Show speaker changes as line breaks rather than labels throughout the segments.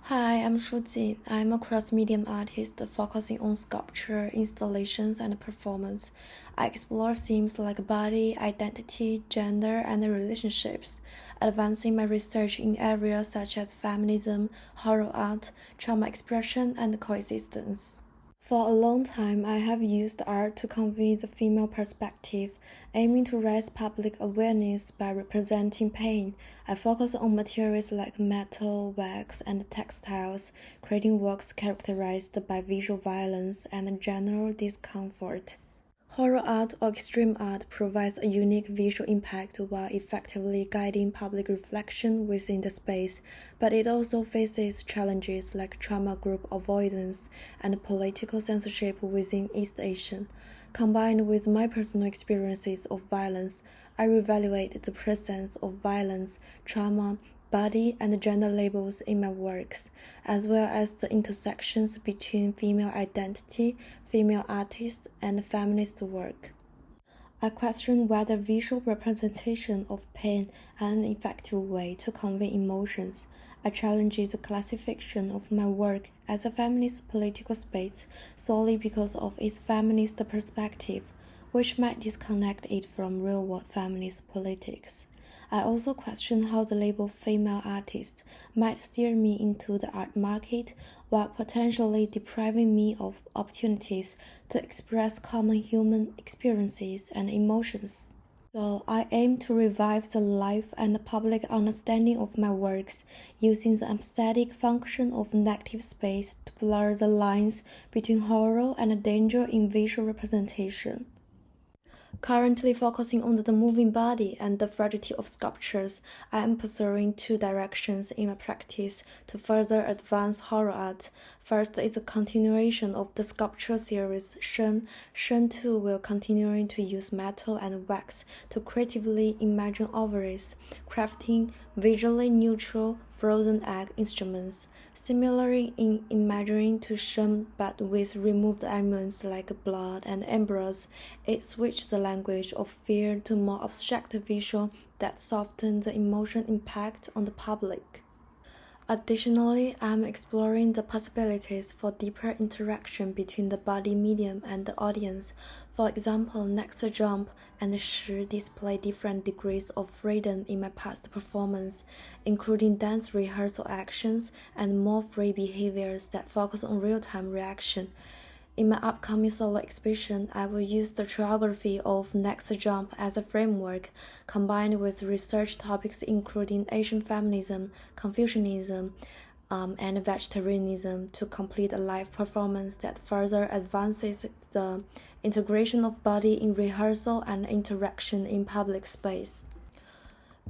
Hi, I'm Shu Jin. I'm a cross-medium artist focusing on sculpture, installations, and performance. I explore themes like body, identity, gender, and relationships, advancing my research in areas such as feminism, horror art, trauma expression, and coexistence. For a long time, I have used art to convey the female perspective, aiming to raise public awareness by representing pain. I focus on materials like metal, wax, and textiles, creating works characterized by visual violence and general discomfort. Horror art or extreme art provides a unique visual impact while effectively guiding public reflection within the space, but it also faces challenges like trauma group avoidance and political censorship within East Asia. Combined with my personal experiences of violence, I reevaluate the presence of violence, trauma, body, and gender labels in my works, as well as the intersections between female identity, female artists, and feminist work. I question whether visual representation of pain are an effective way to convey emotions. I challenge the classification of my work as a feminist political space solely because of its feminist perspective, which might disconnect it from real-world feminist politics. I also question how the label female artist might steer me into the art market while potentially depriving me of opportunities to express common human experiences and emotions. So I aim to revive the life and public understanding of my works, using the aesthetic function of negative space to blur the lines between horror and danger in visual representation. Currently focusing on the moving body and the fragility of sculptures, I am pursuing two directions in my practice to further advance horror art. First is a continuation of the sculpture series Shen. Shen 2 will continue to use metal and wax to creatively imagine ovaries, crafting visually neutral frozen egg instruments. Similarly in imagining to Shen but with removed elements like blood and embryos, it switched the language of fear to more abstract visual that soften the emotional impact on the public. Additionally, I'm exploring the possibilities for deeper interaction between the body medium and the audience. For example, Next Jump and Shi display different degrees of freedom in my past performance, including dance rehearsal actions and more free behaviors that focus on real-time reaction. In my upcoming solo exhibition, I will use the choreography of Next Jump as a framework, combined with research topics including Asian feminism, Confucianism, and vegetarianism to complete a live performance that further advances the integration of body in rehearsal and interaction in public space.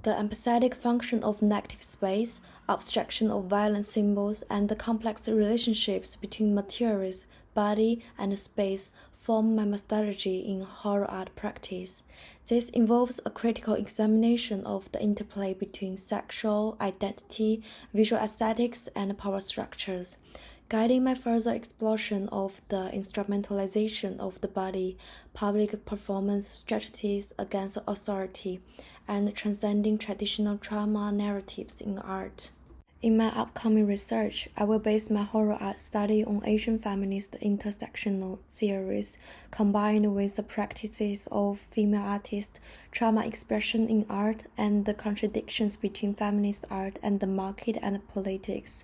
The empathetic function of negative space, abstraction of violent symbols, and the complex relationships between materials, body, and space form my methodology in horror art practice. This involves a critical examination of the interplay between sexual identity, visual aesthetics, and power structures, guiding my further exploration of the instrumentalization of the body, public performance strategies against authority, and transcending traditional trauma narratives in art. In my upcoming research, I will base my horror art study on Asian feminist intersectional theories, combined with the practices of female artists, trauma expression in art, and the contradictions between feminist art and the market and politics.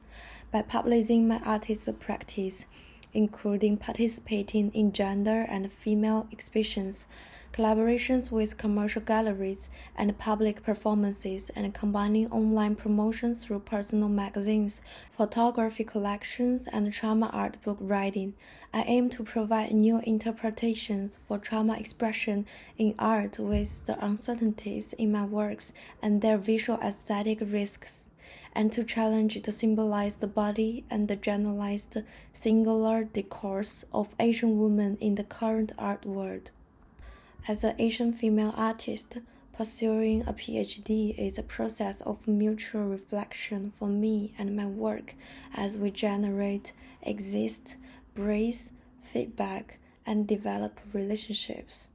By publishing my artist practice, including participating in gender and female exhibitions, collaborations with commercial galleries, and public performances, and combining online promotions through personal magazines, photography collections, and trauma art book writing. I aim to provide new interpretations for trauma expression in art with the uncertainties in my works and their visual aesthetic risks, and to challenge the symbolized body and the generalized singular discourse of Asian women in the current art world. As an Asian female artist, pursuing a PhD is a process of mutual reflection for me and my work as we generate, exist, breathe, feedback, and develop relationships.